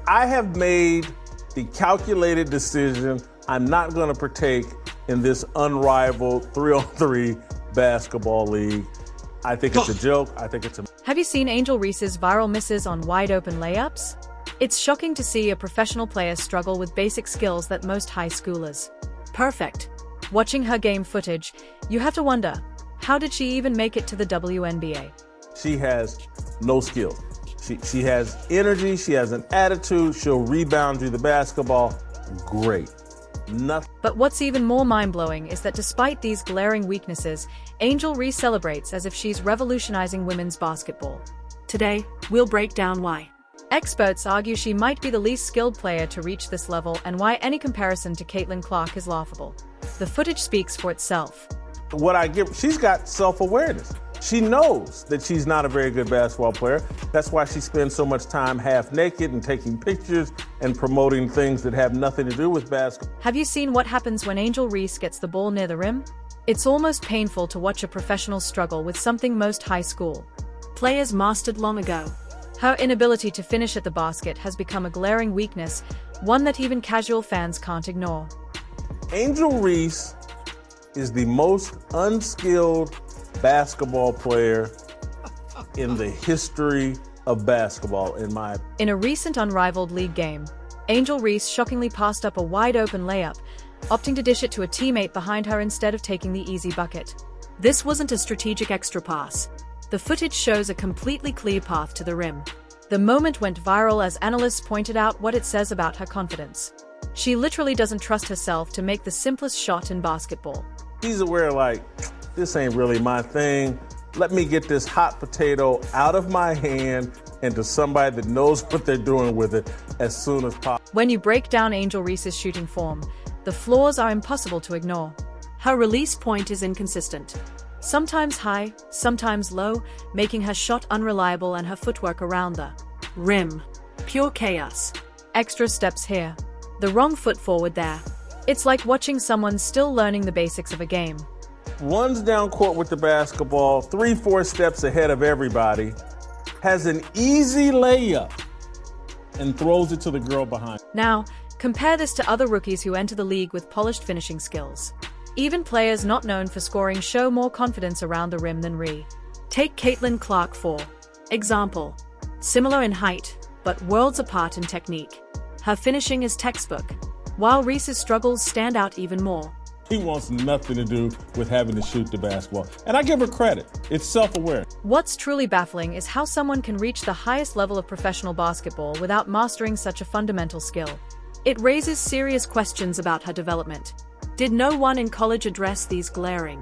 I have made the calculated decision. I'm not going to partake in this unrivaled 3-on-3 basketball league. I think it's a joke. I think it's a... Have you seen Angel Reese's viral misses on wide-open layups? It's shocking to see a professional player struggle with basic skills that most high schoolers. Perfect. Watching her game footage, you have to wonder, how did she even make it to the WNBA? She has no skill. She has energy, she has an attitude, she'll rebound you the basketball. Great. Nothing. But what's even more mind-blowing is that despite these glaring weaknesses, Angel Reese celebrates as if she's revolutionizing women's basketball. Today, we'll break down why. Experts argue she might be the least skilled player to reach this level and why any comparison to Caitlin Clark is laughable. The footage speaks for itself. What I give, she's got self-awareness. She knows that she's not a very good basketball player. That's why she spends so much time half naked and taking pictures and promoting things that have nothing to do with basketball. Have you seen what happens when Angel Reese gets the ball near the rim? It's almost painful to watch a professional struggle with something most high school players mastered long ago. Her inability to finish at the basket has become a glaring weakness, one that even casual fans can't ignore. Angel Reese is the most unskilled basketball player in the history of basketball, in my opinion. In a recent unrivaled league game, Angel Reese shockingly passed up a wide-open layup, opting to dish it to a teammate behind her instead of taking the easy bucket. This wasn't a strategic extra pass. The footage shows a completely clear path to the rim. The moment went viral as analysts pointed out what it says about her confidence. She literally doesn't trust herself to make the simplest shot in basketball. She's aware, like, this ain't really my thing. Let me get this hot potato out of my hand and to somebody that knows what they're doing with it as soon as possible. When you break down Angel Reese's shooting form, the flaws are impossible to ignore. Her release point is inconsistent. Sometimes high, sometimes low, making her shot unreliable and her footwork around the rim pure chaos. Extra steps here, the wrong foot forward there. It's like watching someone still learning the basics of a game. Runs down court with the basketball, 3-4 steps ahead of everybody, has an easy layup, and throws it to the girl behind. Now, compare this to other rookies who enter the league with polished finishing skills. Even players not known for scoring show more confidence around the rim than Ree. Take Caitlin Clark for example. Similar in height, but worlds apart in technique. Her finishing is textbook, while Reese's struggles stand out even more. He wants nothing to do with having to shoot the basketball. And I give her credit. It's self-aware. What's truly baffling is how someone can reach the highest level of professional basketball without mastering such a fundamental skill. It raises serious questions about her development. Did no one in college address these glaring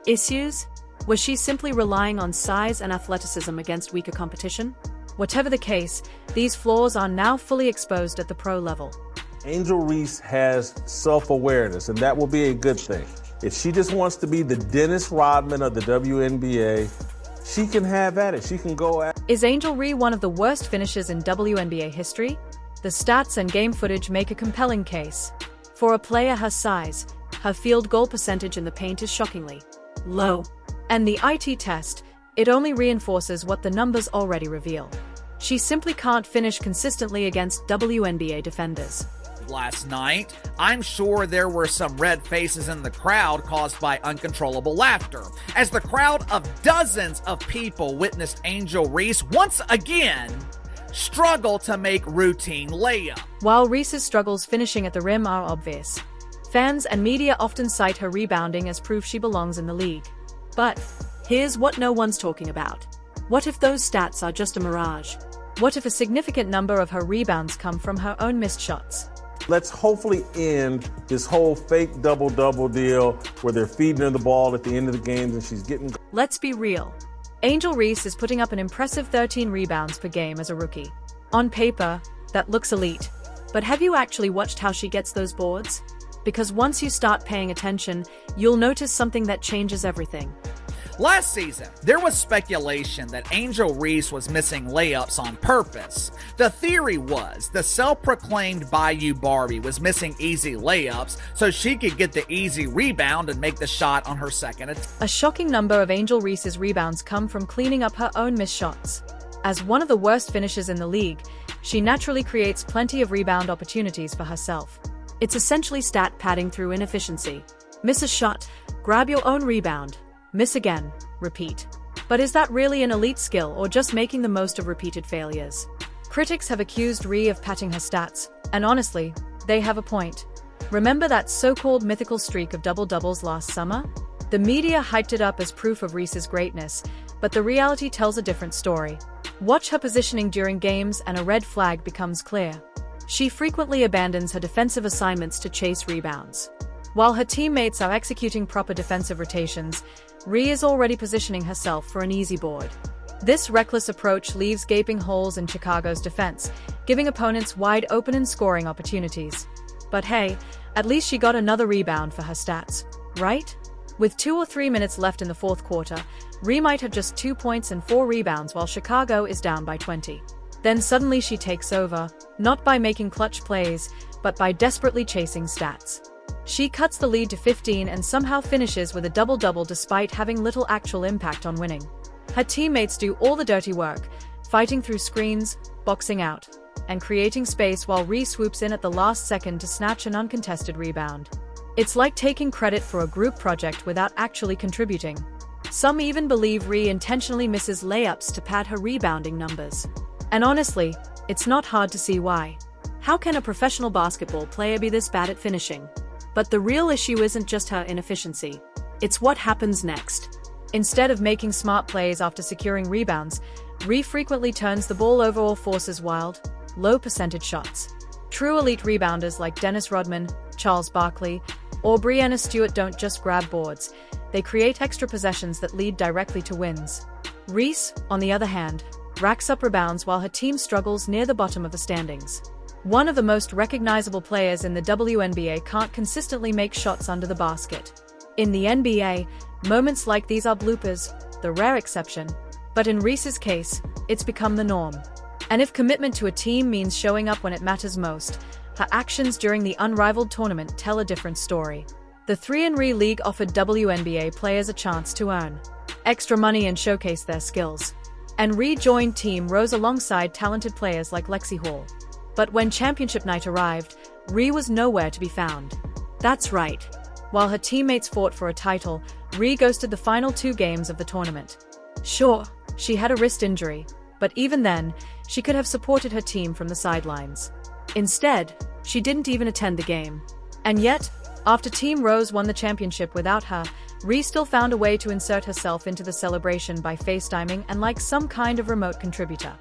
issues? Was she simply relying on size and athleticism against weaker competition? Whatever the case, these flaws are now fully exposed at the pro level. Angel Reese has self-awareness, and that will be a good thing. If she just wants to be the Dennis Rodman of the WNBA, she can have at it. She can go at it. Is Angel Reese one of the worst finishers in WNBA history? The stats and game footage make a compelling case. For a player her size, her field goal percentage in the paint is shockingly low. And the IT test, it only reinforces what the numbers already reveal. She simply can't finish consistently against WNBA defenders. Last night, I'm sure there were some red faces in the crowd caused by uncontrollable laughter, as the crowd of dozens of people witnessed Angel Reese once again struggle to make routine layup. While Reese's struggles finishing at the rim are obvious, fans and media often cite her rebounding as proof she belongs in the league. But here's what no one's talking about. What if those stats are just a mirage? What if a significant number of her rebounds come from her own missed shots? Let's hopefully end this whole fake double-double deal where they're feeding her the ball at the end of the games and she's getting... Let's be real. Angel Reese is putting up an impressive 13 rebounds per game as a rookie. On paper, that looks elite. But have you actually watched how she gets those boards? Because once you start paying attention, you'll notice something that changes everything. Last season, there was speculation that Angel Reese was missing layups on purpose. The theory was the self-proclaimed Bayou Barbie was missing easy layups so she could get the easy rebound and make the shot on her second attempt. A shocking number of Angel Reese's rebounds come from cleaning up her own missed shots. As one of the worst finishers in the league, she naturally creates plenty of rebound opportunities for herself. It's essentially stat padding through inefficiency. Miss a shot, grab your own rebound. Miss again, repeat. But is that really an elite skill or just making the most of repeated failures? Critics have accused Ree of padding her stats, and honestly, they have a point. Remember that so-called mythical streak of double-doubles last summer? The media hyped it up as proof of Reese's greatness, but the reality tells a different story. Watch her positioning during games and a red flag becomes clear. She frequently abandons her defensive assignments to chase rebounds. While her teammates are executing proper defensive rotations, Ree is already positioning herself for an easy board. This reckless approach leaves gaping holes in Chicago's defense, giving opponents wide open and scoring opportunities. But hey, at least she got another rebound for her stats, right? With 2 or 3 minutes left in the fourth quarter, Ree might have just 2 points and 4 rebounds while Chicago is down by 20. Then suddenly she takes over, not by making clutch plays, but by desperately chasing stats. She cuts the lead to 15 and somehow finishes with a double-double despite having little actual impact on winning. Her teammates do all the dirty work, fighting through screens, boxing out, and creating space while Ree swoops in at the last second to snatch an uncontested rebound. It's like taking credit for a group project without actually contributing. Some even believe Ree intentionally misses layups to pad her rebounding numbers. And honestly, it's not hard to see why. How can a professional basketball player be this bad at finishing? But the real issue isn't just her inefficiency. It's what happens next. Instead of making smart plays after securing rebounds, Ree frequently turns the ball over or forces wild, low-percentage shots. True elite rebounders like Dennis Rodman, Charles Barkley, or Breanna Stewart don't just grab boards, they create extra possessions that lead directly to wins. Reese, on the other hand, racks up rebounds while her team struggles near the bottom of the standings. One of the most recognizable players in the WNBA can't consistently make shots under the basket. In the NBA, moments like these are bloopers, the rare exception. But in Reese's case, it's become the norm. And if commitment to a team means showing up when it matters most, her actions during the unrivaled tournament tell a different story. The 3-and-Ree League offered WNBA players a chance to earn extra money and showcase their skills. And Ree joined Team Rose alongside talented players like Lexi Hall. But when championship night arrived, Ree was nowhere to be found. That's right. While her teammates fought for a title, Ree ghosted the final 2 games of the tournament. Sure, she had a wrist injury, but even then, she could have supported her team from the sidelines. Instead, she didn't even attend the game. And yet, after Team Rose won the championship without her, Ree still found a way to insert herself into the celebration by FaceTiming and like some kind of remote contributor.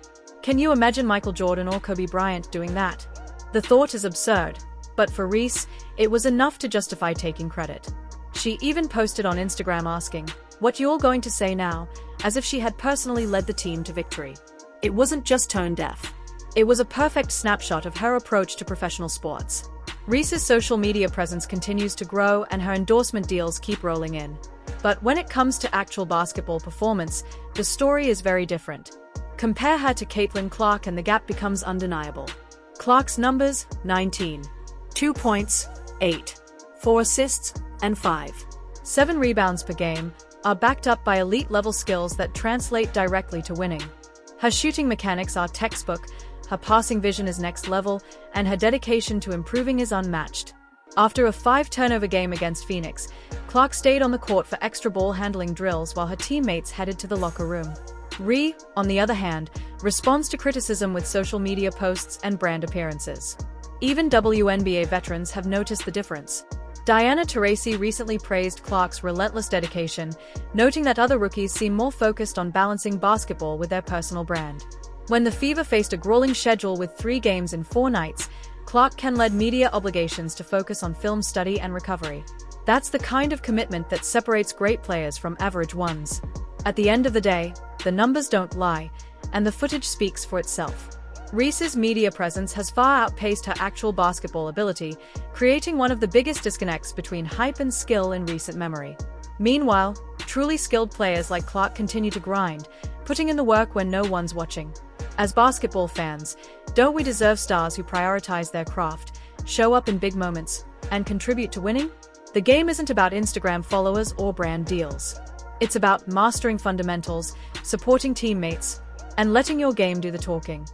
Can you imagine Michael Jordan or Kobe Bryant doing that? The thought is absurd, but for Reese, it was enough to justify taking credit. She even posted on Instagram asking, "What you all going to say now?" as if she had personally led the team to victory. It wasn't just tone deaf. It was a perfect snapshot of her approach to professional sports. Reese's social media presence continues to grow and her endorsement deals keep rolling in. But when it comes to actual basketball performance, the story is very different. Compare her to Caitlin Clark and the gap becomes undeniable. Clark's numbers, 19. 2 points, 8. 4 assists, and 5. 7 rebounds per game, are backed up by elite-level skills that translate directly to winning. Her shooting mechanics are textbook, her passing vision is next level, and her dedication to improving is unmatched. After a 5-turnover game against Phoenix, Clark stayed on the court for extra ball handling drills while her teammates headed to the locker room. Ree, on the other hand, responds to criticism with social media posts and brand appearances. Even WNBA veterans have noticed the difference. Diana Taurasi recently praised Clark's relentless dedication, noting that other rookies seem more focused on balancing basketball with their personal brand. When the Fever faced a grueling schedule with 3 games in 4 nights, Clark can led media obligations to focus on film study and recovery. That's the kind of commitment that separates great players from average ones. At the end of the day, the numbers don't lie, and the footage speaks for itself. Reese's media presence has far outpaced her actual basketball ability, creating one of the biggest disconnects between hype and skill in recent memory. Meanwhile, truly skilled players like Clark continue to grind, putting in the work when no one's watching. As basketball fans, don't we deserve stars who prioritize their craft, show up in big moments, and contribute to winning? The game isn't about Instagram followers or brand deals. It's about mastering fundamentals, supporting teammates, and letting your game do the talking.